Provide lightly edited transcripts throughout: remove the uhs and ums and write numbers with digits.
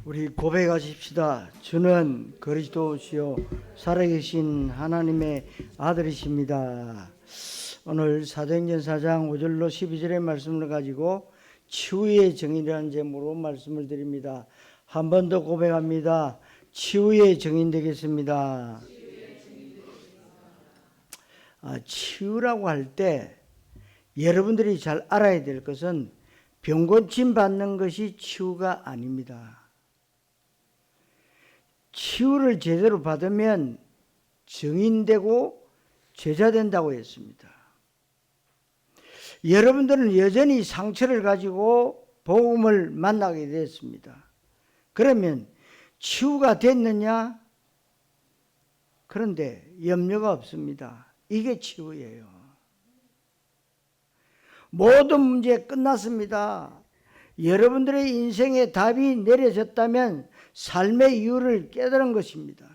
우리 고백하십시다. 주는 그리스도시요 살아계신 하나님의 아들이십니다. 오늘 사도행전 4장 5절로 12절의 말씀을 가지고 치유의 정인이라는 제목으로 말씀을 드립니다. 한 번 더 고백합니다. 치유의 정인 되겠습니다. 치유라고 할 때 여러분들이 잘 알아야 될 것은 병고침 받는 것이 치유가 아닙니다. 치유를 제대로 받으면 정인되고 제자된다고 했습니다. 여러분들은 여전히 상처를 가지고 복음을 만나게 됐습니다. 그러면 치유가 됐느냐? 그런데 염려가 없습니다. 이게 치유예요. 모든 문제 끝났습니다. 여러분들의 인생에 답이 내려졌다면 삶의 이유를 깨달은 것입니다.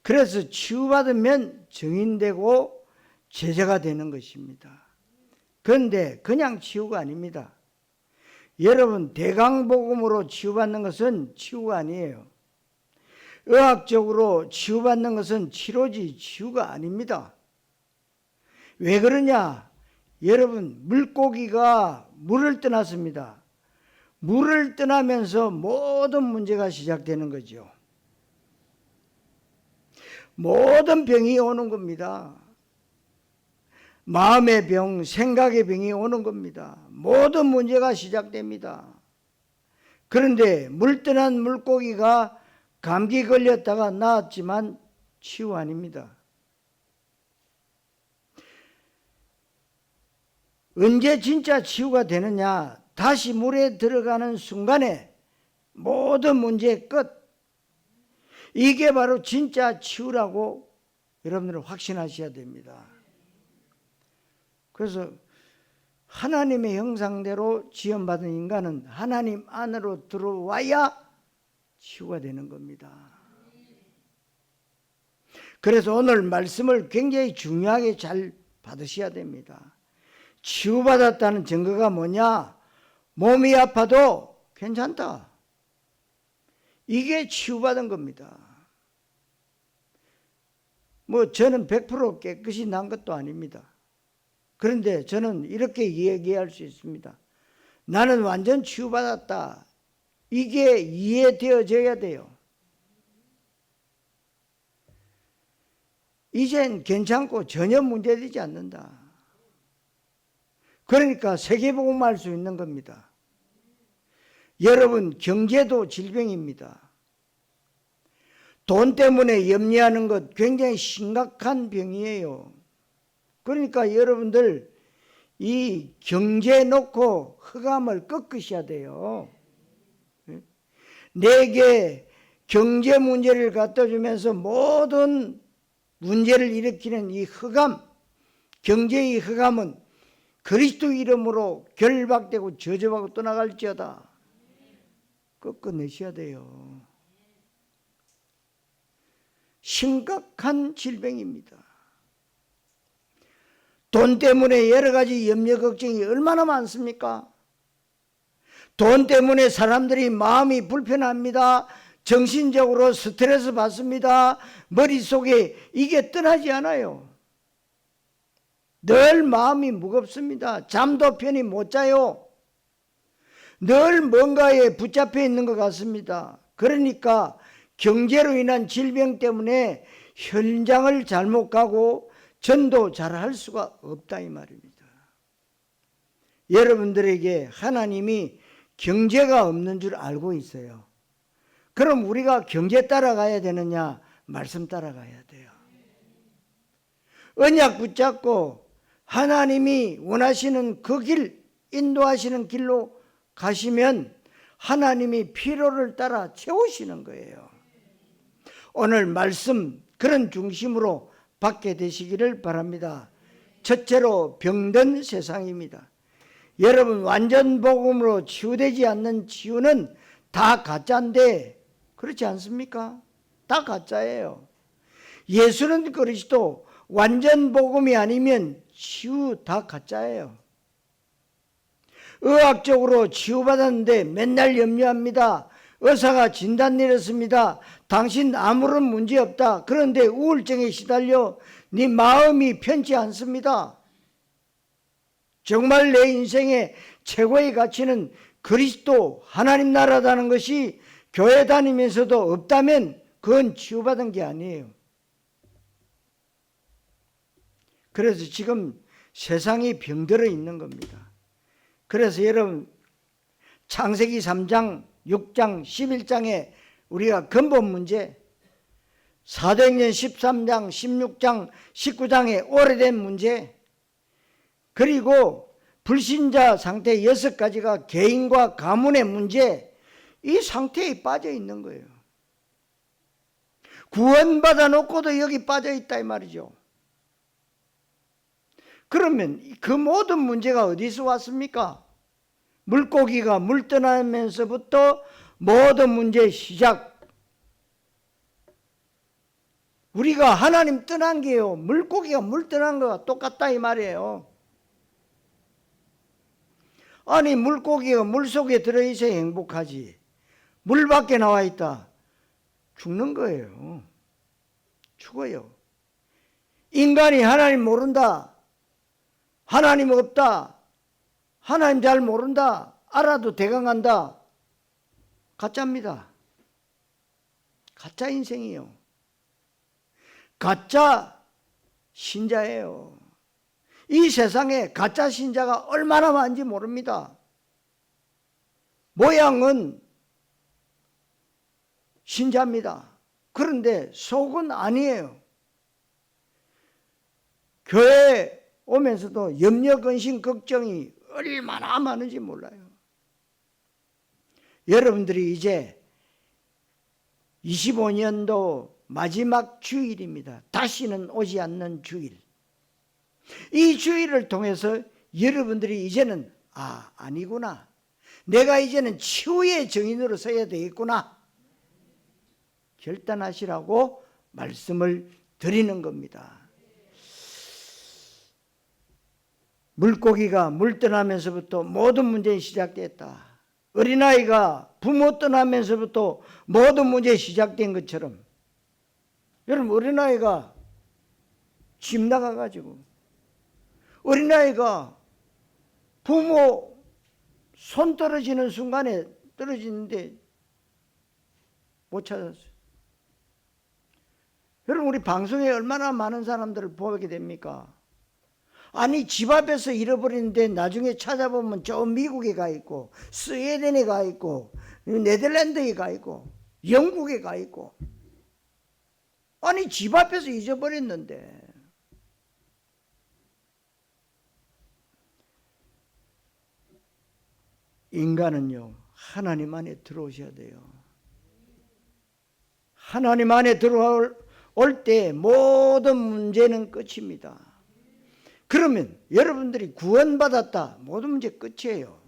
그래서 치유받으면 정인되고 제자가 되는 것입니다. 그런데 그냥 치유가 아닙니다. 여러분, 대강복음으로 치유받는 것은 치유가 아니에요. 의학적으로 치유받는 것은 치료지 치유가 아닙니다. 왜 그러냐? 여러분, 물고기가 물을 떠났습니다. 물을 떠나면서 모든 문제가 시작되는 거죠. 모든 병이 오는 겁니다. 마음의 병, 생각의 병이 오는 겁니다. 모든 문제가 시작됩니다. 그런데 물 떠난 물고기가 감기 걸렸다가 나았지만 치유 아닙니다. 언제 진짜 치유가 되느냐? 다시 물에 들어가는 순간에 모든 문제의 끝. 이게 바로 진짜 치유라고 여러분들은 확신하셔야 됩니다. 그래서 하나님의 형상대로 지음받은 인간은 하나님 안으로 들어와야 치유가 되는 겁니다. 그래서 오늘 말씀을 굉장히 중요하게 잘 받으셔야 됩니다. 치유받았다는 증거가 뭐냐? 몸이 아파도 괜찮다. 이게 치유받은 겁니다. 저는 100% 깨끗이 난 것도 아닙니다. 그런데 저는 이렇게 얘기할 수 있습니다. 나는 완전 치유받았다. 이게 이해되어져야 돼요. 이젠 괜찮고 전혀 문제되지 않는다. 그러니까 세계복음할 수 있는 겁니다. 여러분, 경제도 질병입니다. 돈 때문에 염려하는 것 굉장히 심각한 병이에요. 그러니까 여러분들 이 경제 놓고 흑암을 꺾으셔야 돼요. 내게 경제 문제를 갖다 주면서 모든 문제를 일으키는 이 흑암, 경제의 흑암은 그리스도 이름으로 결박되고 저주받고 떠나갈지어다. 꺾어내셔야 돼요. 심각한 질병입니다. 돈 때문에 여러 가지 염려 걱정이 얼마나 많습니까? 돈 때문에 사람들이 마음이 불편합니다. 정신적으로 스트레스 받습니다. 머릿속에 이게 떠나지 않아요. 늘 마음이 무겁습니다. 잠도 편히 못 자요. 늘 뭔가에 붙잡혀 있는 것 같습니다. 그러니까 경제로 인한 질병 때문에 현장을 잘못 가고 전도 잘 할 수가 없다 이 말입니다. 여러분들에게 하나님이 경제가 없는 줄 알고 있어요. 그럼 우리가 경제 따라가야 되느냐? 말씀 따라가야 돼요. 언약 붙잡고 하나님이 원하시는 그 길, 인도하시는 길로 가시면 하나님이 필요를 따라 채우시는 거예요. 오늘 말씀 그런 중심으로 받게 되시기를 바랍니다. 첫째로 병든 세상입니다. 여러분, 완전 복음으로 치유되지 않는 치유는 다 가짜인데 그렇지 않습니까? 다 가짜예요. 예수는 그리스도, 완전 복음이 아니면 치유 다 가짜예요. 의학적으로 치유받았는데 맨날 염려합니다. 의사가 진단 내렸습니다. 당신 아무런 문제 없다. 그런데 우울증에 시달려 네 마음이 편치 않습니다. 정말 내 인생의 최고의 가치는 그리스도 하나님 나라다는 것이 교회 다니면서도 없다면 그건 치유받은 게 아니에요. 그래서 지금 세상이 병들어 있는 겁니다. 그래서 여러분 창세기 3장, 6장, 11장에 우리가 근본 문제, 사도행전 13장, 16장, 19장의 오래된 문제, 그리고 불신자 상태 6가지가 개인과 가문의 문제, 이 상태에 빠져 있는 거예요. 구원받아 놓고도 여기 빠져 있다 이 말이죠. 그러면 그 모든 문제가 어디서 왔습니까? 물고기가 물 떠나면서부터 모든 문제의 시작. 우리가 하나님 떠난 게요, 물고기가 물 떠난 거와 똑같다 이 말이에요. 아니 물고기가 물속에 들어있어야 행복하지, 물 밖에 나와 있다 죽는 거예요. 죽어요. 인간이 하나님 모른다, 하나님 없다, 하나님 잘 모른다, 알아도 대강한다, 가짜입니다. 가짜 인생이에요. 가짜 신자예요. 이 세상에 가짜 신자가 얼마나 많은지 모릅니다. 모양은 신자입니다. 그런데 속은 아니에요. 교회 오면서도 염려, 근심, 걱정이 얼마나 많은지 몰라요. 여러분들이 이제 25년도 마지막 주일입니다. 다시는 오지 않는 주일. 이 주일을 통해서 여러분들이 이제는 아니구나, 내가 이제는 치유의 증인으로 서야 되겠구나 결단하시라고 말씀을 드리는 겁니다. 물고기가 물 떠나면서부터 모든 문제가 시작됐다. 어린아이가 부모 떠나면서부터 모든 문제가 시작된 것처럼, 여러분 어린아이가 집 나가가지고, 어린아이가 부모 손 떨어지는 순간에 떨어지는데 못 찾았어요. 여러분 우리 방송에 얼마나 많은 사람들을 보게 됩니까? 아니 집 앞에서 잃어버리는데 나중에 찾아보면 저 미국에 가 있고, 스웨덴에 가 있고, 네덜란드에 가 있고, 영국에 가 있고, 아니 집 앞에서 잊어버렸는데. 인간은요 하나님 안에 들어오셔야 돼요. 하나님 안에 들어올 때 모든 문제는 끝입니다. 그러면 여러분들이 구원받았다, 모든 문제 끝이에요.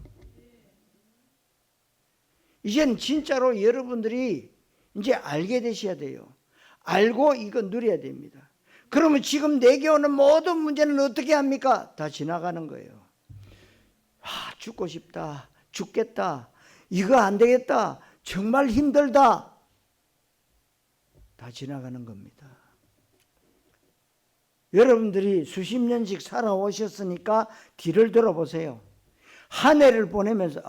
이젠 진짜로 여러분들이 이제 알게 되셔야 돼요. 알고 이거 누려야 됩니다. 그러면 지금 내게 오는 모든 문제는 어떻게 합니까? 다 지나가는 거예요. 죽고 싶다, 죽겠다, 이거 안 되겠다, 정말 힘들다, 다 지나가는 겁니다. 여러분들이 수십 년씩 살아오셨으니까 뒤를 돌아보세요. 한 해를 보내면서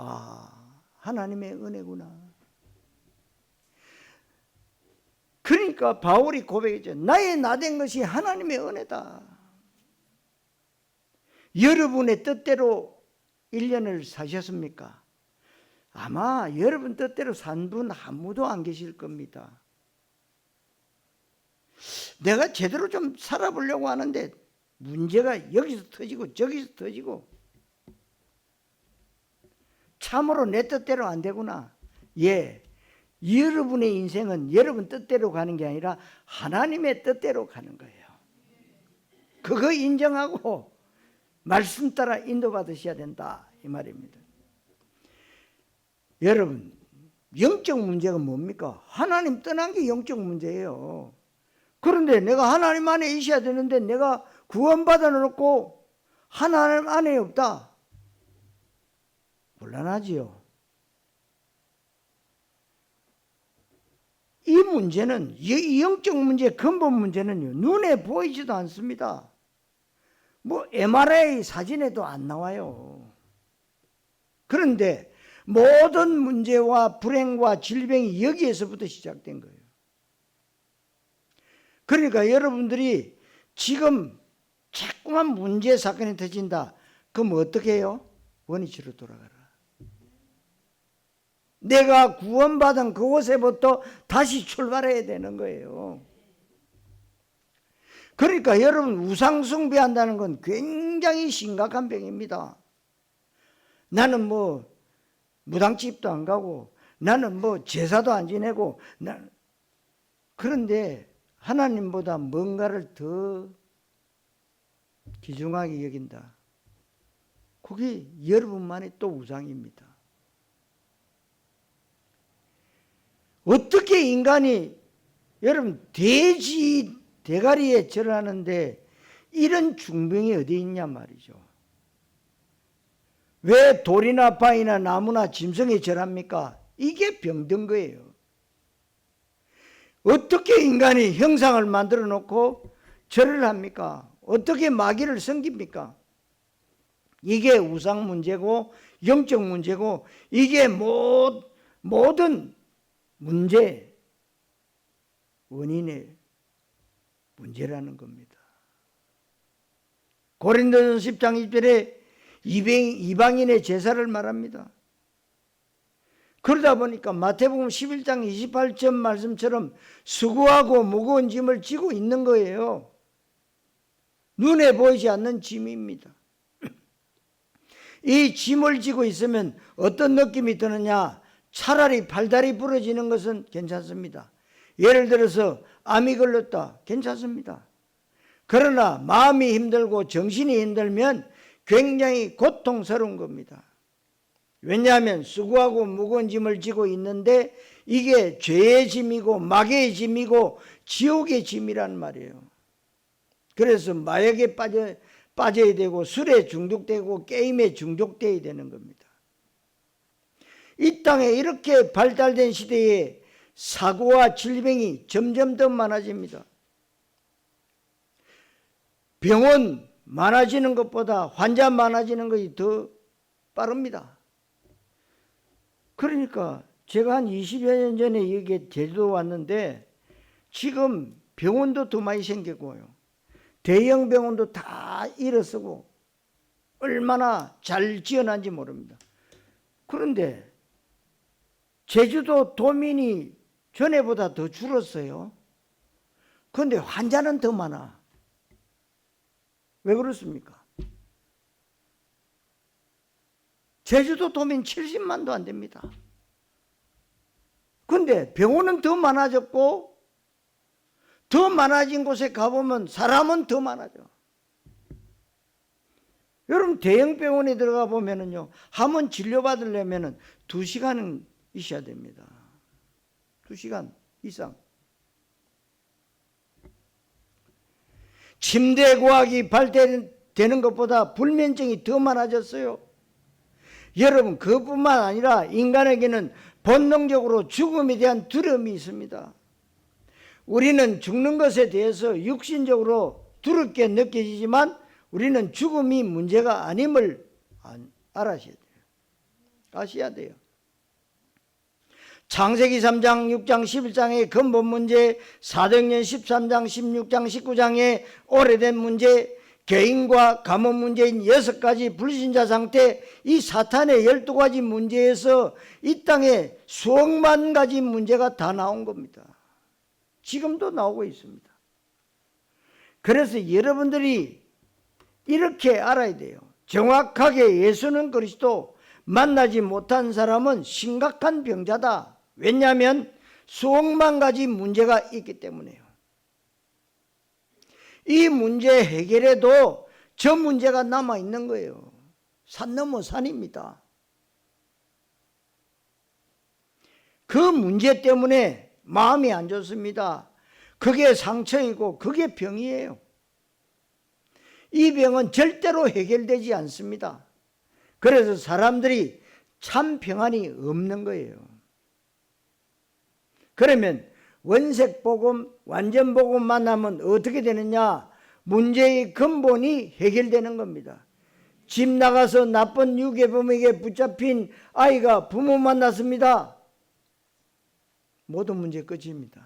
하나님의 은혜구나. 그러니까 바울이 고백했죠. 나의 나된 것이 하나님의 은혜다. 여러분의 뜻대로 1년을 사셨습니까? 아마 여러분 뜻대로 산 분 아무도 안 계실 겁니다. 내가 제대로 좀 살아보려고 하는데 문제가 여기서 터지고 저기서 터지고, 참으로 내 뜻대로 안 되구나. 여러분의 인생은 여러분 뜻대로 가는 게 아니라 하나님의 뜻대로 가는 거예요. 그거 인정하고 말씀 따라 인도받으셔야 된다 이 말입니다. 여러분 영적 문제가 뭡니까? 하나님 떠난 게 영적 문제예요. 그런데 내가 하나님 안에 있어야 되는데 내가 구원받아 놓고 하나님 안에 없다. 곤란하지요. 이 문제는, 이 영적 문제, 근본 문제는요, 눈에 보이지도 않습니다. 뭐 MRI 사진에도 안 나와요. 그런데 모든 문제와 불행과 질병이 여기에서부터 시작된 거예요. 그러니까 여러분들이 지금 자꾸만 문제 사건이 터진다. 그럼 어떻게 해요? 원위치로 돌아가라. 내가 구원받은 그곳에부터 다시 출발해야 되는 거예요. 그러니까 여러분, 우상 숭배한다는 건 굉장히 심각한 병입니다. 나는 뭐 무당집도 안 가고, 나는 뭐 제사도 안 지내고, 그런데 하나님보다 뭔가를 더 귀중하게 여긴다. 그게 여러분만의 또 우상입니다. 어떻게 인간이, 여러분, 돼지 대가리에 절을 하는데 이런 중병이 어디 있냐 말이죠. 왜 돌이나 바위나 나무나 짐승에 절합니까? 이게 병든 거예요. 어떻게 인간이 형상을 만들어 놓고 절을 합니까? 어떻게 마귀를 섬깁니까? 이게 우상 문제고 영적 문제고, 이게 모든 문제 원인의 문제라는 겁니다. 고린도전서 10장 2절에 이방인의 제사를 말합니다. 그러다 보니까 마태복음 11장 28절 말씀처럼 수고하고 무거운 짐을 지고 있는 거예요. 눈에 보이지 않는 짐입니다. 이 짐을 지고 있으면 어떤 느낌이 드느냐? 차라리 팔다리 부러지는 것은 괜찮습니다. 예를 들어서 암이 걸렸다. 괜찮습니다. 그러나 마음이 힘들고 정신이 힘들면 굉장히 고통스러운 겁니다. 왜냐하면 수고하고 무거운 짐을 지고 있는데 이게 죄의 짐이고 마귀의 짐이고 지옥의 짐이란 말이에요. 그래서 마약에 빠져야 되고, 술에 중독되고, 게임에 중독되어야 되는 겁니다. 이 땅에 이렇게 발달된 시대에 사고와 질병이 점점 더 많아집니다. 병원 많아지는 것보다 환자 많아지는 것이 더 빠릅니다. 그러니까 제가 한 20여 년 전에 여기 제주도 왔는데 지금 병원도 더 많이 생겼고요. 대형 병원도 다 일어서고 얼마나 잘 지어놨는지 모릅니다. 그런데 제주도 도민이 전에보다 더 줄었어요. 그런데 환자는 더 많아. 왜 그렇습니까? 제주도 도민 70만도 안 됩니다. 그런데 병원은 더 많아졌고, 더 많아진 곳에 가보면 사람은 더 많아져. 여러분, 대형 병원에 들어가 보면은요, 한 번 진료받으려면은 2시간은 있어야 됩니다. 2시간 이상. 침대 과학이 발달되는 것보다 불면증이 더 많아졌어요. 여러분, 그뿐만 아니라 인간에게는 본능적으로 죽음에 대한 두려움이 있습니다. 우리는 죽는 것에 대해서 육신적으로 두렵게 느껴지지만 우리는 죽음이 문제가 아님을 알아셔야 돼요. 아셔야 돼요. 창세기 3장, 6장, 11장의 근본 문제, 사도행전 13장, 16장, 19장의 오래된 문제, 개인과 가문 문제인 6가지 불신자 상태, 이 사탄의 12가지 문제에서 이 땅에 수억만 가지 문제가 다 나온 겁니다. 지금도 나오고 있습니다. 그래서 여러분들이 이렇게 알아야 돼요. 정확하게 예수는 그리스도, 만나지 못한 사람은 심각한 병자다. 왜냐하면 수억만 가지 문제가 있기 때문에요. 이 문제 해결해도 저 문제가 남아있는 거예요. 산 넘어 산입니다. 그 문제 때문에 마음이 안 좋습니다. 그게 상처이고 그게 병이에요. 이 병은 절대로 해결되지 않습니다. 그래서 사람들이 참 평안이 없는 거예요. 그러면 원색복음, 완전복음 만나면 어떻게 되느냐? 문제의 근본이 해결되는 겁니다. 집 나가서 나쁜 유괴범에게 붙잡힌 아이가 부모 만났습니다. 모든 문제 끝입니다.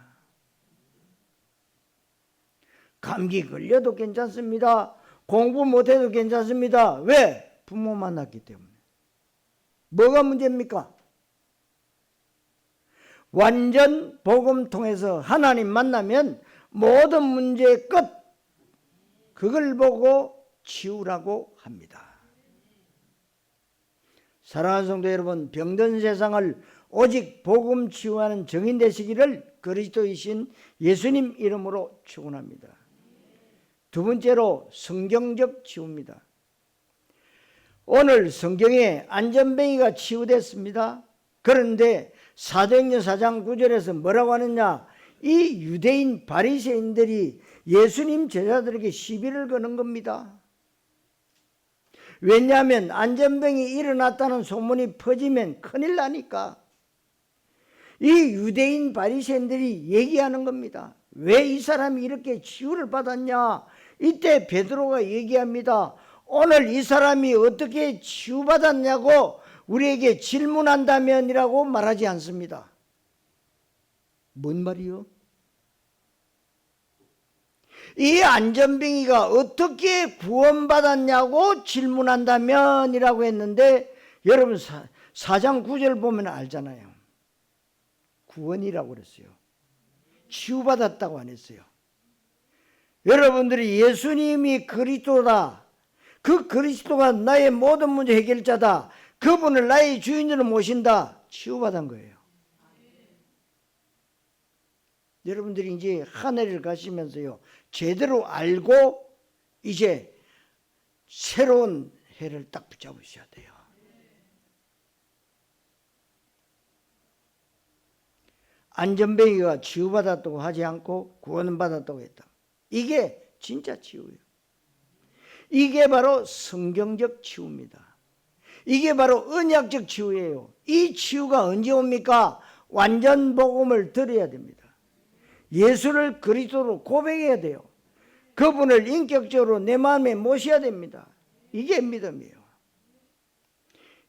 감기 걸려도 괜찮습니다. 공부 못해도 괜찮습니다. 왜? 부모 만났기 때문에. 뭐가 문제입니까? 완전 복음 통해서 하나님 만나면 모든 문제의 끝, 그걸 보고 치우라고 합니다. 사랑하는 성도 여러분, 병든 세상을 오직 복음 치유하는 증인 되시기를 그리스도이신 예수님 이름으로 축원합니다. 두 번째로 성경적 치유입니다. 오늘 성경에 안전뱅이가 치유됐습니다. 그런데 사도행전 4장 9절에서 뭐라고 하느냐? 이 유대인 바리새인들이 예수님 제자들에게 시비를 거는 겁니다. 왜냐하면 안전병이 일어났다는 소문이 퍼지면 큰일 나니까. 이 유대인 바리새인들이 얘기하는 겁니다. 왜 이 사람이 이렇게 치유를 받았냐? 이때 베드로가 얘기합니다. 오늘 이 사람이 어떻게 치유받았냐고 우리에게 질문한다면이라고 말하지 않습니다. 뭔 말이요? 이 안전뱅이가 어떻게 구원받았냐고 질문한다면이라고 했는데 여러분 4장 9절 보면 알잖아요. 구원이라고 그랬어요. 치유받았다고 안 했어요. 여러분들이 예수님이 그리스도다, 그 그리스도가 나의 모든 문제 해결자다, 그분을 나의 주인으로 모신다, 치유받은 거예요. 여러분들이 이제 하늘을 가시면서요 제대로 알고 이제 새로운 해를 딱 붙잡으셔야 돼요. 안전뱅이가 치유받았다고 하지 않고 구원받았다고 했다. 이게 진짜 치유예요. 이게 바로 성경적 치유입니다. 이게 바로 언약적 치유예요. 이 치유가 언제 옵니까? 완전 복음을 들어야 됩니다. 예수를 그리스도로 고백해야 돼요. 그분을 인격적으로 내 마음에 모셔야 됩니다. 이게 믿음이에요.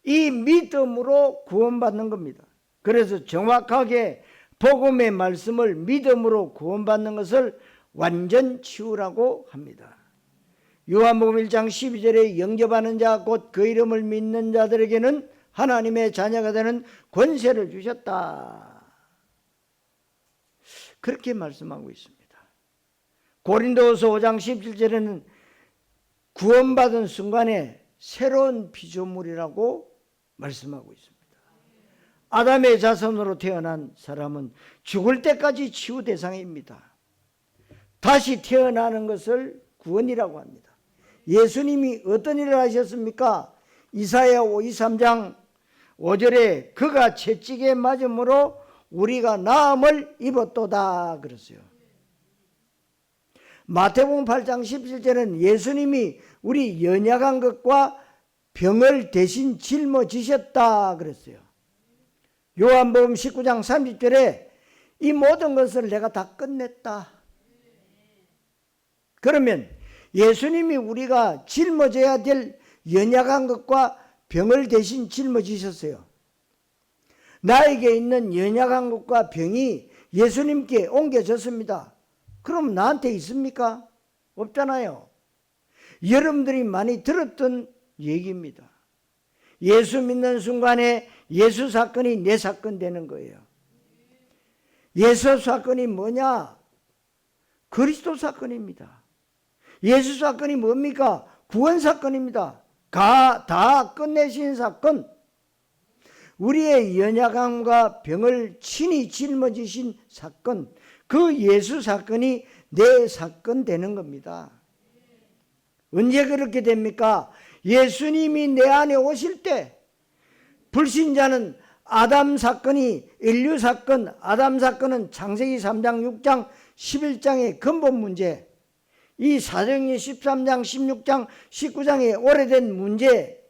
이 믿음으로 구원받는 겁니다. 그래서 정확하게 복음의 말씀을 믿음으로 구원받는 것을 완전 치유라고 합니다. 요한복음 1장 12절에 영접하는 자 곧 그 이름을 믿는 자들에게는 하나님의 자녀가 되는 권세를 주셨다. 그렇게 말씀하고 있습니다. 고린도후서 5장 17절에는 구원받은 순간에 새로운 피조물이라고 말씀하고 있습니다. 아담의 자손으로 태어난 사람은 죽을 때까지 치유 대상입니다. 다시 태어나는 것을 구원이라고 합니다. 예수님이 어떤 일을 하셨습니까? 이사야 53장 5절에 그가 채찍에 맞음으로 우리가 나음을 입었도다 그랬어요. 마태복음 8장 17절은 예수님이 우리 연약한 것과 병을 대신 짊어지셨다 그랬어요. 요한복음 19장 30절에 이 모든 것을 내가 다 끝냈다. 그러면 예수님이 우리가 짊어져야 될 연약한 것과 병을 대신 짊어지셨어요. 나에게 있는 연약한 것과 병이 예수님께 옮겨졌습니다. 그럼 나한테 있습니까? 없잖아요. 여러분들이 많이 들었던 얘기입니다. 예수 믿는 순간에 예수 사건이 내 사건 되는 거예요. 예수 사건이 뭐냐? 그리스도 사건입니다. 예수 사건이 뭡니까? 구원 사건입니다. 다 끝내신 사건. 우리의 연약함과 병을 친히 짊어지신 사건, 그 예수 사건이 내 사건 되는 겁니다. 언제 그렇게 됩니까? 예수님이 내 안에 오실 때. 불신자는 아담 사건이 인류 사건, 아담 사건은 창세기 3장, 6장, 11장의 근본 문제, 이 사도행전 13장, 16장, 19장의 오래된 문제,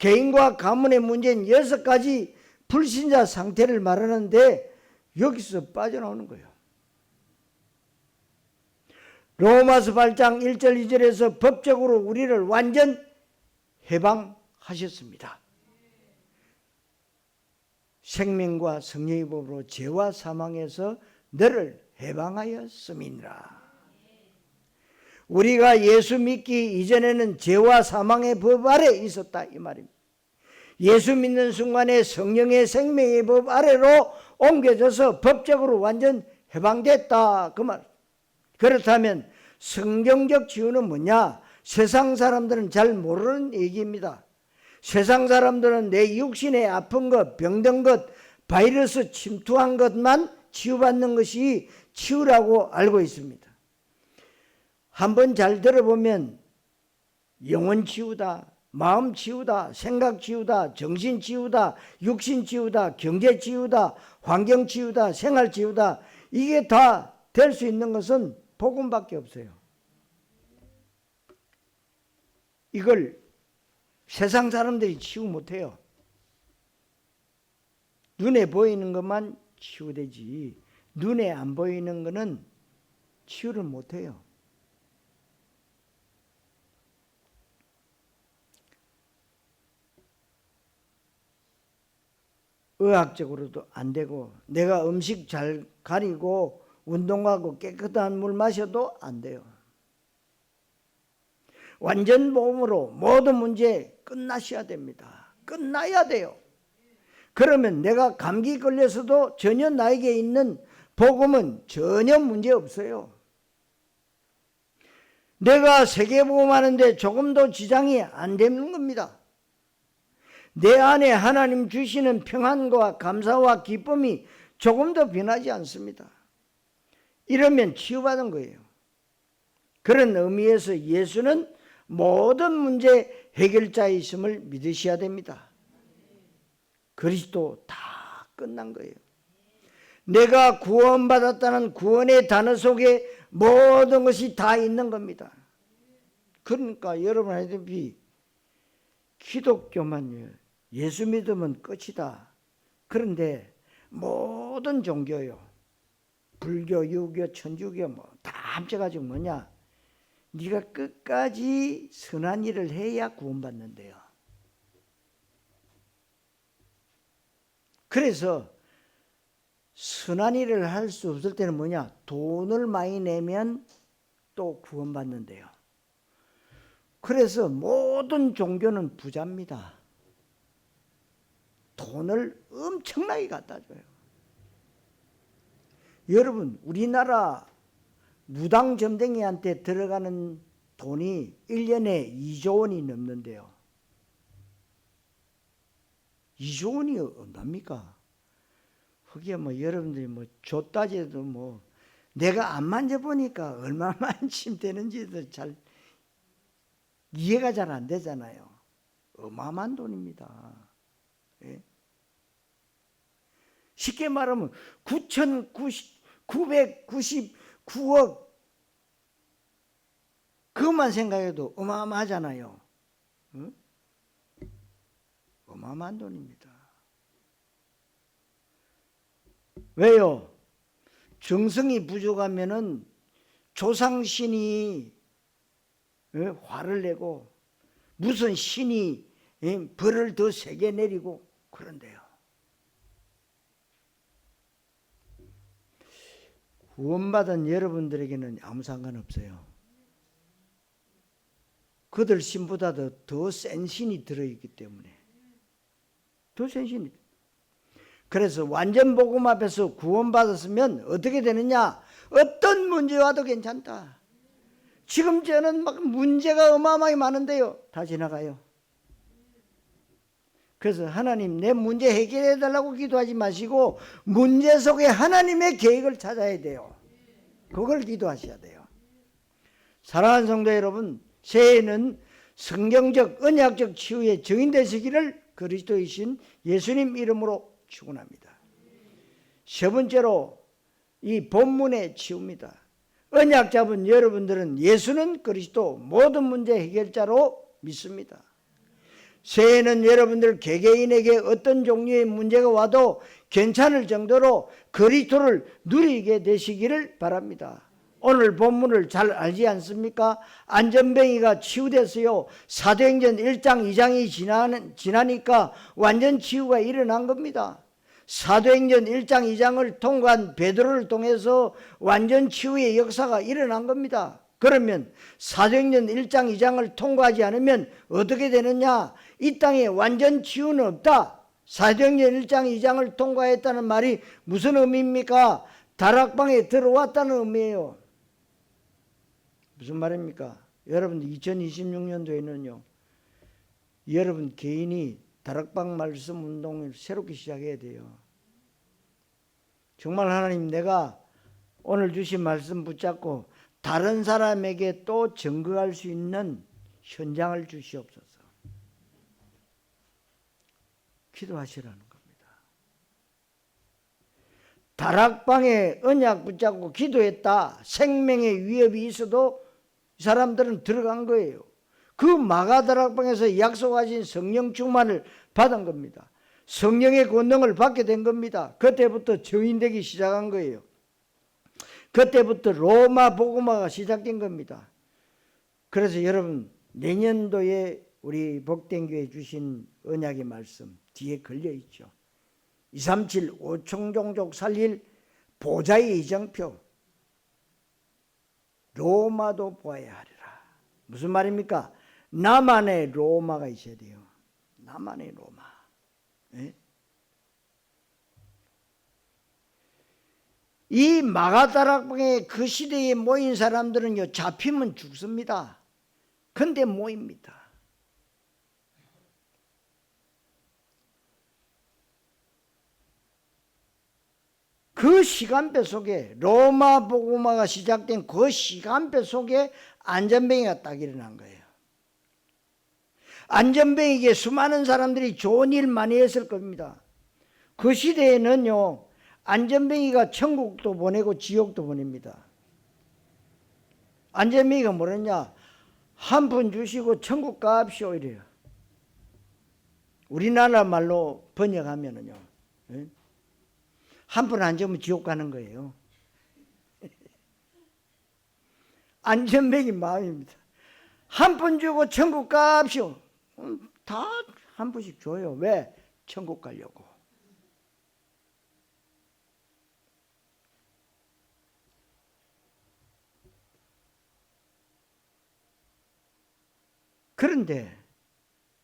개인과 가문의 문제인 6가지 불신자 상태를 말하는데 여기서 빠져나오는 거예요. 로마서 8장 1절 2절에서 법적으로 우리를 완전 해방하셨습니다. 생명과 성령의 법으로 죄와 사망에서 너를 해방하였음이니라. 우리가 예수 믿기 이전에는 죄와 사망의 법 아래 있었다 이 말입니다. 예수 믿는 순간에 성령의 생명의 법 아래로 옮겨져서 법적으로 완전 해방됐다 그 말. 그렇다면 성경적 치유는 뭐냐? 세상 사람들은 잘 모르는 얘기입니다. 세상 사람들은 내 육신에 아픈 것, 병든 것, 바이러스 침투한 것만 치유받는 것이 치유라고 알고 있습니다. 한번 잘 들어보면 영혼 치유다, 마음 치유다, 생각 치유다, 정신 치유다, 육신 치유다, 경제 치유다, 환경 치유다, 생활 치유다, 이게 다 될 수 있는 것은 복음밖에 없어요. 이걸 세상 사람들이 치유 못해요. 눈에 보이는 것만 치유되지 눈에 안 보이는 것은 치유를 못해요. 의학적으로도 안 되고 내가 음식 잘 가리고 운동하고 깨끗한 물 마셔도 안 돼요. 완전 복음으로 모든 문제 끝나셔야 됩니다. 끝나야 돼요. 그러면 내가 감기 걸려서도 전혀 나에게 있는 복음은 전혀 문제 없어요. 내가 세계복음하는데 조금도 지장이 안 되는 겁니다. 내 안에 하나님 주시는 평안과 감사와 기쁨이 조금도 변하지 않습니다. 이러면 치유받은 거예요. 그런 의미에서 예수는 모든 문제 해결자이심을 믿으셔야 됩니다. 그리스도 다 끝난 거예요. 내가 구원받았다는 구원의 단어 속에 모든 것이 다 있는 겁니다. 그러니까 여러분 알다시피 기독교만요, 예수 믿으면 끝이다. 그런데 모든 종교요, 불교, 유교, 천주교 뭐 다 합쳐가지고 뭐냐, 네가 끝까지 선한 일을 해야 구원받는데요. 그래서 선한 일을 할 수 없을 때는 뭐냐, 돈을 많이 내면 또 구원받는데요. 그래서 모든 종교는 부자입니다. 돈을 엄청나게 갖다 줘요. 여러분, 우리나라 무당 점쟁이한테 들어가는 돈이 1년에 2조 원이 넘는데요. 2조 원이 얼마입니까? 그게 뭐 여러분들이 뭐 조 따져도 뭐 내가 안 만져보니까 얼마만큼 되는지도 잘 이해가 잘 안 되잖아요. 어마어마한 돈입니다. 예? 쉽게 말하면 9,999억 그것만 생각해도 어마어마하잖아요. 응? 어마어마한 돈입니다. 왜요? 정성이 부족하면은 조상신이 화를 내고 무슨 신이 벌을 더 세게 내리고 그런데요. 구원받은 여러분들에게는 아무 상관없어요. 그들 신보다도 더 센 신이 들어있기 때문에. 더 센 신이. 그래서 완전 복음 앞에서 구원받았으면 어떻게 되느냐? 어떤 문제 와도 괜찮다. 지금 저는 막 문제가 어마어마하게 많은데요. 다 지나가요. 그래서 하나님 내 문제 해결해 달라고 기도하지 마시고 문제 속에 하나님의 계획을 찾아야 돼요. 그걸 기도하셔야 돼요. 사랑하는 성도 여러분, 새해에는 성경적 언약적 치유의 증인 되시기를 그리스도이신 예수님 이름으로 축원합니다. 세 번째로 이 본문의 치유입니다. 언약 잡은 여러분들은 예수는 그리스도 모든 문제 해결자로 믿습니다. 새해는 여러분들 개개인에게 어떤 종류의 문제가 와도 괜찮을 정도로 그리스도를 누리게 되시기를 바랍니다. 오늘 본문을 잘 알지 않습니까? 안전뱅이가 치유됐어요. 사도행전 1장 2장이 지나니까 완전 치유가 일어난 겁니다. 사도행전 1장 2장을 통과한 베드로를 통해서 완전 치유의 역사가 일어난 겁니다. 그러면 사도행전 1장 2장을 통과하지 않으면 어떻게 되느냐? 이 땅에 완전 치유는 없다. 사도행전 1장 2장을 통과했다는 말이 무슨 의미입니까? 다락방에 들어왔다는 의미예요. 무슨 말입니까? 여러분 2026년도에는요 여러분 개인이 다락방 말씀 운동을 새롭게 시작해야 돼요. 정말 하나님, 내가 오늘 주신 말씀 붙잡고 다른 사람에게 또 증거할 수 있는 현장을 주시옵소서. 기도하시라는 겁니다. 다락방에 언약 붙잡고 기도했다. 생명의 위협이 있어도 이 사람들은 들어간 거예요. 그 마가다락방에서 약속하신 성령 충만을 받은 겁니다. 성령의 권능을 받게 된 겁니다. 그때부터 증인되기 시작한 거예요. 그때부터 로마 복음화가 시작된 겁니다. 그래서 여러분 내년도에 우리 복된 교회 주신 언약의 말씀 뒤에 걸려있죠. 237 5청종족 살릴 보좌의 이정표, 로마도 보아야 하리라. 무슨 말입니까? 나만의 로마가 있어야 돼요. 나만의 로마. 네? 이 마가다락방에 그 시대에 모인 사람들은요 잡히면 죽습니다. 근데 모입니다. 그 시간표 속에, 로마 복음화가 시작된 그 시간표 속에 안전뱅이가 딱 일어난 거예요. 안전뱅이에게 수많은 사람들이 좋은 일 많이 했을 겁니다. 그 시대에는요 안전뱅이가 천국도 보내고 지옥도 보냅니다. 안전뱅이가 뭐랬냐? 한 푼 주시고 천국 가십시오 이래요. 우리나라 말로 번역하면은요 한 푼 안 주면 지옥 가는 거예요. 안전뱅이 마음입니다. 한 푼 주고 천국 가십시오. 다 한 푼씩 줘요. 왜? 천국 가려고. 그런데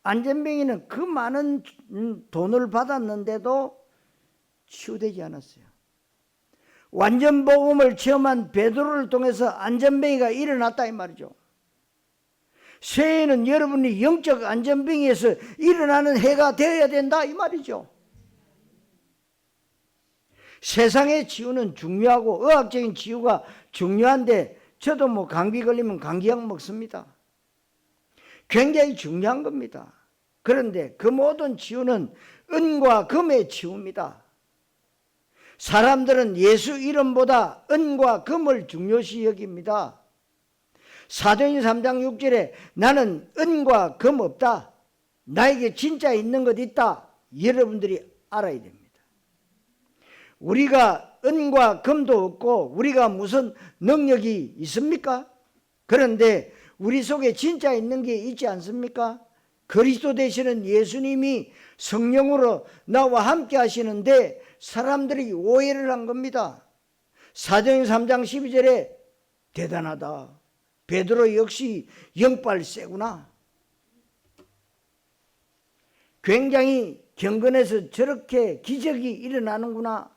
안전뱅이는 그 많은 돈을 받았는데도 치유되지 않았어요. 완전 복음을 체험한 베드로를 통해서 안전뱅이가 일어났다 이 말이죠. 새해에는 여러분이 영적 안전뱅이에서 일어나는 해가 되어야 된다 이 말이죠. 세상의 치유는 중요하고 의학적인 치유가 중요한데 저도 뭐 감기 걸리면 감기약 먹습니다. 굉장히 중요한 겁니다. 그런데 그 모든 치유는 은과 금의 치유입니다. 사람들은 예수 이름보다 은과 금을 중요시 여깁니다. 사도행전 3장 6절에 나는 은과 금 없다. 나에게 진짜 있는 것 있다. 여러분들이 알아야 됩니다. 우리가 은과 금도 없고 우리가 무슨 능력이 있습니까? 그런데 우리 속에 진짜 있는 게 있지 않습니까? 그리스도 되시는 예수님이 성령으로 나와 함께 하시는데 사람들이 오해를 한 겁니다. 사도행전 3장 12절에 대단하다. 베드로 역시 영빨 세구나. 굉장히 경건해서 저렇게 기적이 일어나는구나.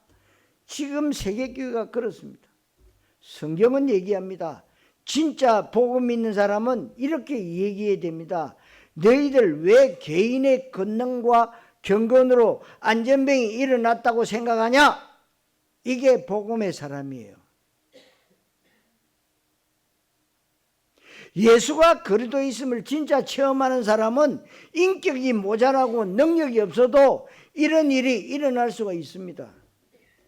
지금 세계교회가 그렇습니다. 성경은 얘기합니다. 진짜 복음 있는 사람은 이렇게 얘기해야 됩니다. 너희들 왜 개인의 권능과 경건으로 안전병이 일어났다고 생각하냐? 이게 복음의 사람이에요. 예수가 그리스도에 있음을 진짜 체험하는 사람은 인격이 모자라고 능력이 없어도 이런 일이 일어날 수가 있습니다.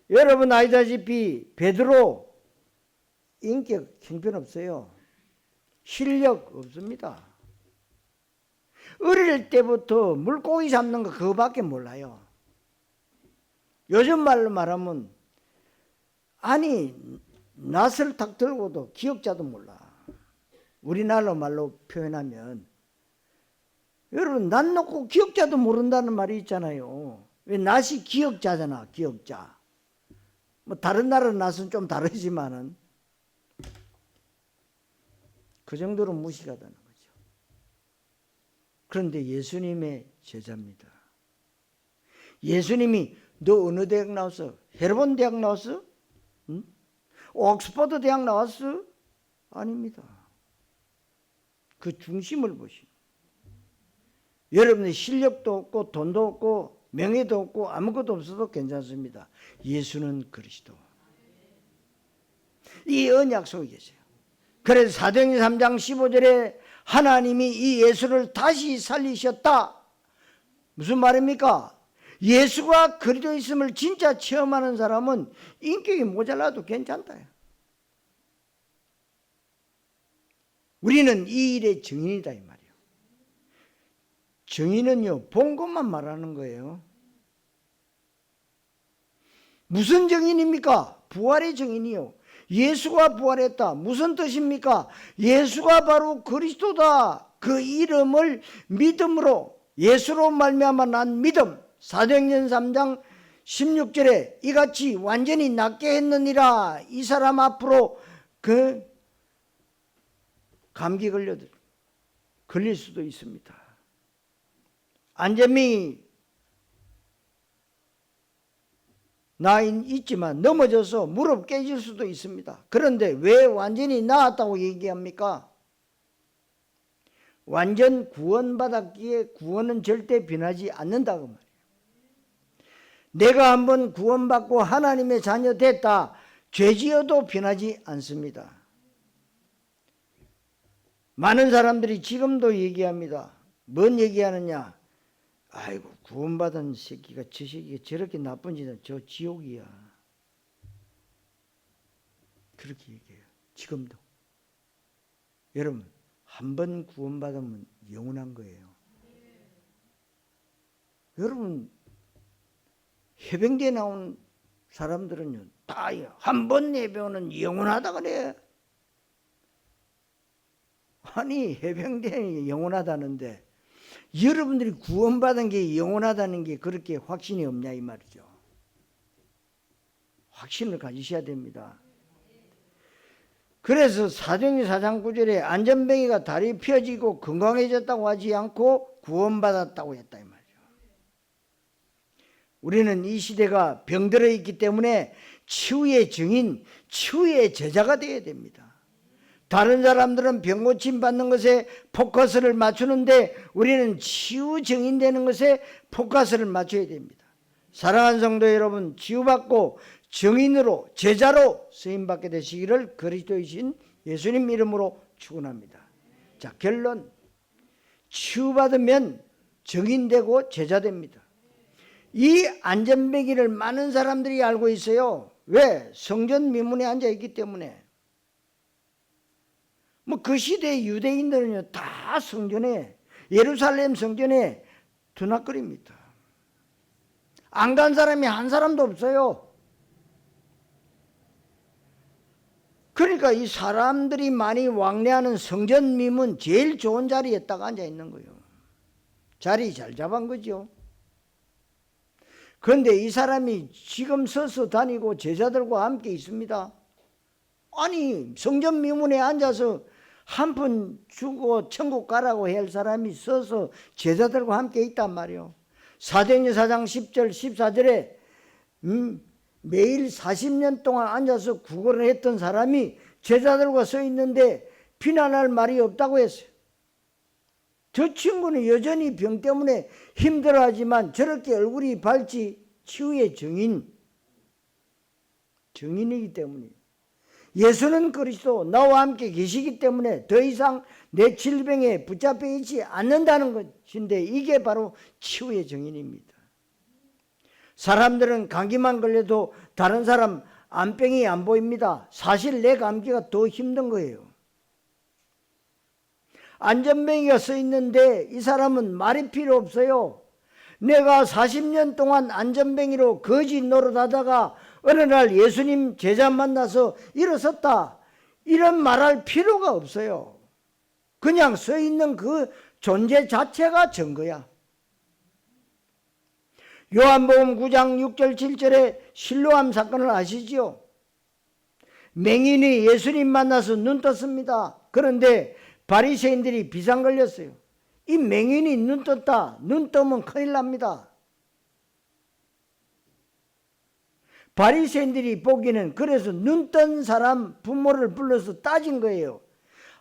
여러분 알다시피 베드로 인격 형편없어요. 실력 없습니다. 어릴 때부터 물고기 잡는 거 그거밖에 몰라요. 요즘 말로 말하면 아니 낫을 탁 들고도 기억자도 몰라. 우리나라 말로 표현하면 여러분 낫 놓고 기억자도 모른다는 말이 있잖아요. 왜 낫이 기억자잖아. 기억자. 뭐 다른 나라 낫은 좀 다르지만은 그 정도로 무시가 되는 거죠. 그런데 예수님의 제자입니다. 예수님이 너 어느 대학 나왔어? 헤르본 대학 나왔어? 응? 옥스퍼드 대학 나왔어? 아닙니다. 그 중심을 보시오. 여러분의 실력도 없고 돈도 없고 명예도 없고 아무것도 없어도 괜찮습니다. 예수는 그리스도. 이 언약 속에 계세요. 그래서 사도행전 3장 15절에 하나님이 이 예수를 다시 살리셨다. 무슨 말입니까? 예수가 그리스도 있음을 진짜 체험하는 사람은 인격이 모자라도 괜찮다. 우리는 이 일의 증인이다 이 말이에요. 증인은요 본 것만 말하는 거예요. 무슨 증인입니까? 부활의 증인이요. 예수가 부활했다. 무슨 뜻입니까? 예수가 바로 그리스도다. 그 이름을 믿음으로 예수로 말미암아 난 믿음. 사도행전 3장 16절에 이같이 완전히 낫게 했느니라. 이 사람 앞으로 그 감기 걸릴 수도 있습니다. 안전명이 나 있지만 넘어져서 무릎 깨질 수도 있습니다. 그런데 왜 완전히 나았다고 얘기합니까? 완전 구원받았기에 구원은 절대 변하지 않는다고 말이에요. 내가 한번 구원받고 하나님의 자녀 됐다. 죄지어도 변하지 않습니다. 많은 사람들이 지금도 얘기합니다. 뭔 얘기하느냐? 아이고 구원받은 새끼가 저 새끼가 저렇게 나쁜 짓은 저 지옥이야. 그렇게 얘기해요. 지금도. 여러분 한 번 구원받으면 영원한 거예요. 여러분 해병대에 나온 사람들은요 다 한 번 예배는 영원하다 그래. 아니 해병대는 영원하다는데 여러분들이 구원받은 게 영원하다는 게 그렇게 확신이 없냐 이 말이죠. 확신을 가지셔야 됩니다. 그래서 사도행전 4장 9절에 안전뱅이가 다리 펴지고 건강해졌다고 하지 않고 구원받았다고 했다 이 말이죠. 우리는 이 시대가 병들어 있기 때문에 치유의 증인, 치유의 제자가 되어야 됩니다. 다른 사람들은 병고침 받는 것에 포커스를 맞추는데 우리는 치유 증인 되는 것에 포커스를 맞춰야 됩니다. 사랑하는 성도 여러분, 치유받고 증인으로 제자로 쓰임받게 되시기를 그리스도이신 예수님 이름으로 축원합니다. 자, 결론. 치유받으면 증인되고 제자됩니다. 이 안전배기를 많은 사람들이 알고 있어요. 왜? 성전 미문에 앉아 있기 때문에. 뭐 그 시대의 유대인들은요 다 성전에 예루살렘 성전에 드나거립니다. 안 간 사람이 한 사람도 없어요. 그러니까 이 사람들이 많이 왕래하는 성전 미문 제일 좋은 자리에 딱 앉아 있는 거예요. 자리 잘 잡은 거죠. 그런데 이 사람이 지금 서서 다니고 제자들과 함께 있습니다. 아니 성전 미문에 앉아서 한 푼 주고 천국 가라고 할 사람이 서서 제자들과 함께 있단 말이에요. 사도행전 4장 10절 14절에 매일 40년 동안 앉아서 구걸을 했던 사람이 제자들과 서 있는데 비난할 말이 없다고 했어요. 저 친구는 여전히 병 때문에 힘들어하지만 저렇게 얼굴이 밝지 치유의 증인이기 때문이에요. 예수는 그리스도 나와 함께 계시기 때문에 더 이상 내 질병에 붙잡혀 있지 않는다는 것인데 이게 바로 치유의 증인입니다. 사람들은 감기만 걸려도 다른 사람 암병이 안 보입니다. 사실 내 감기가 더 힘든 거예요. 안전뱅이가 써 있는데 이 사람은 말이 필요 없어요. 내가 40년 동안 안전뱅이로 거지 노릇하다가 어느 날 예수님 제자 만나서 일어섰다. 이런 말할 필요가 없어요. 그냥 써 있는 그 존재 자체가 증거야. 요한복음 9장 6절 7절에 실로암 사건을 아시지요? 맹인이 예수님 만나서 눈 떴습니다. 그런데 바리새인들이 비상 걸렸어요. 이 맹인이 눈 떴다. 눈 뜨면 큰일 납니다. 바리새인들이 보기는 그래서 눈 뜬 사람 부모를 불러서 따진 거예요.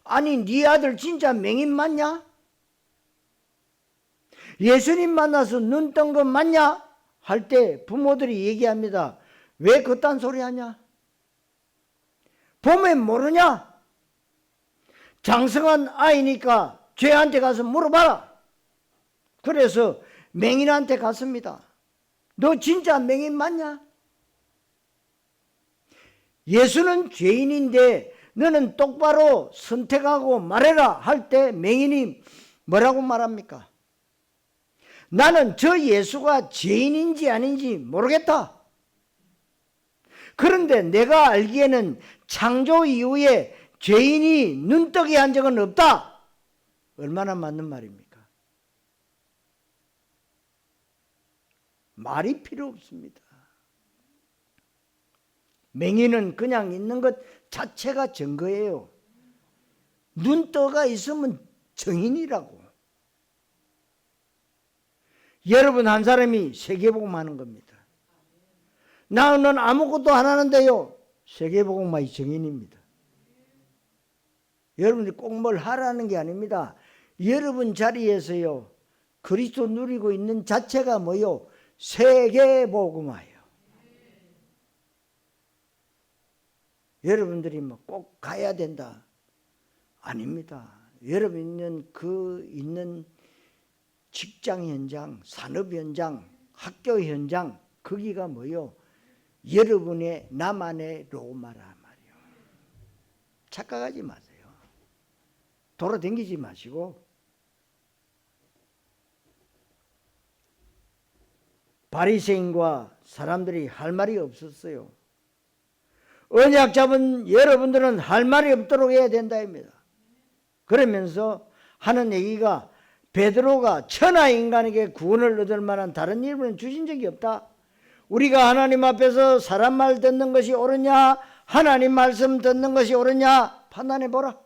아니 네 아들 진짜 맹인 맞냐? 예수님 만나서 눈 뜬 거 맞냐? 할 때 부모들이 얘기합니다. 왜 그딴 소리 하냐? 보면 모르냐? 장성한 아이니까 죄한테 가서 물어봐라. 그래서 맹인한테 갔습니다. 너 진짜 맹인 맞냐? 예수는 죄인인데 너는 똑바로 선택하고 말해라 할 때 맹인이 뭐라고 말합니까? 나는 저 예수가 죄인인지 아닌지 모르겠다. 그런데 내가 알기에는 창조 이후에 죄인이 눈뜨게 한 적은 없다. 얼마나 맞는 말입니까? 말이 필요 없습니다. 맹인은 그냥 있는 것 자체가 증거예요. 눈떠가 있으면 정인이라고. 여러분 한 사람이 세계복음 하는 겁니다. 나는 아무것도 안 하는데요. 세계복음만이 정인입니다. 여러분들이 꼭 뭘 하라는 게 아닙니다. 여러분 자리에서요. 그리스도 누리고 있는 자체가 뭐요? 세계복음화예요. 여러분들이 뭐 꼭 가야 된다. 아닙니다. 여러분 있는 직장 현장, 산업 현장, 학교 현장, 거기가 뭐요? 여러분의 나만의 로마라 말이요. 착각하지 마세요. 돌아다니지 마시고 바리새인과 사람들이 할 말이 없었어요. 언약 잡은 여러분들은 할 말이 없도록 해야 된다입니다. 그러면서 하는 얘기가 베드로가 천하 인간에게 구원을 얻을 만한 다른 이름은 주신 적이 없다. 우리가 하나님 앞에서 사람 말 듣는 것이 옳으냐 하나님 말씀 듣는 것이 옳으냐 판단해 보라.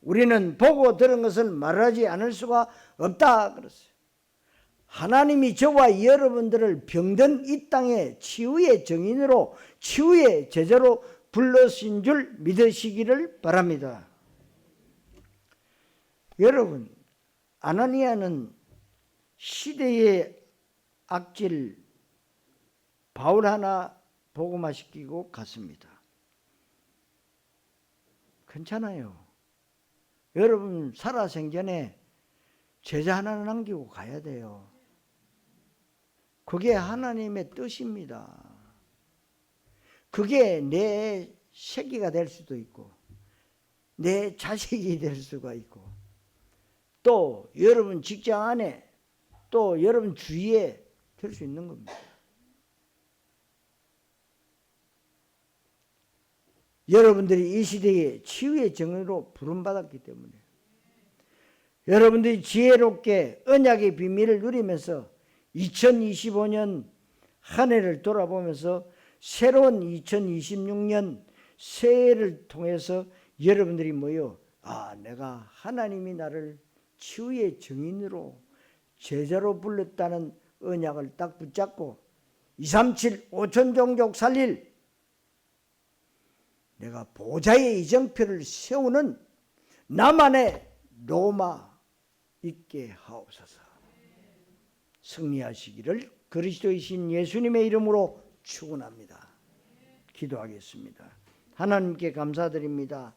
우리는 보고 들은 것을 말하지 않을 수가 없다 그랬어요. 하나님이 저와 여러분들을 병든 이 땅에 치유의 정인으로 치유의 제자로 불러신 줄 믿으시기를 바랍니다. 여러분, 아나니아는 시대의 악질 바울 하나 복음화시키고 갔습니다. 괜찮아요. 여러분 살아생전에 제자 하나 남기고 가야 돼요. 그게 하나님의 뜻입니다. 그게 내 새끼가 될 수도 있고 내 자식이 될 수가 있고 또 여러분 직장 안에 또 여러분 주위에 될 수 있는 겁니다. 여러분들이 이 시대에 치유의 정의로 부름받았기 때문에 여러분들이 지혜롭게 언약의 비밀을 누리면서 2025년 한 해를 돌아보면서 새로운 2026년 새해를 통해서 여러분들이 뭐요? 내가 하나님이 나를 치유의 정인으로 제자로 불렀다는 언약을 딱 붙잡고 237 5천 종족 살릴 내가 보좌의 이정표를 세우는 나만의 로마 있게 하옵소서. 승리하시기를 그리스도이신 예수님의 이름으로 축원합니다. 기도하겠습니다. 하나님께 감사드립니다.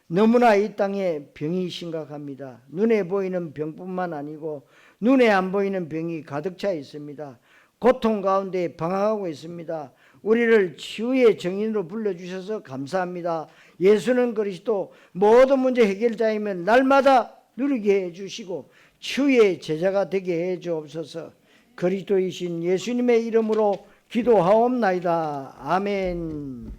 너무나 이 땅에 병이 심각합니다. 눈에 보이는 병뿐만 아니고 눈에 안 보이는 병이 가득 차 있습니다. 고통 가운데 방황하고 있습니다. 우리를 치유의 정인으로 불러주셔서 감사합니다. 예수는 그리스도 모든 문제 해결자이면 날마다 누리게 해주시고 치유의 제자가 되게 해주옵소서. 그리스도이신 예수님의 이름으로 기도하옵나이다. 아멘.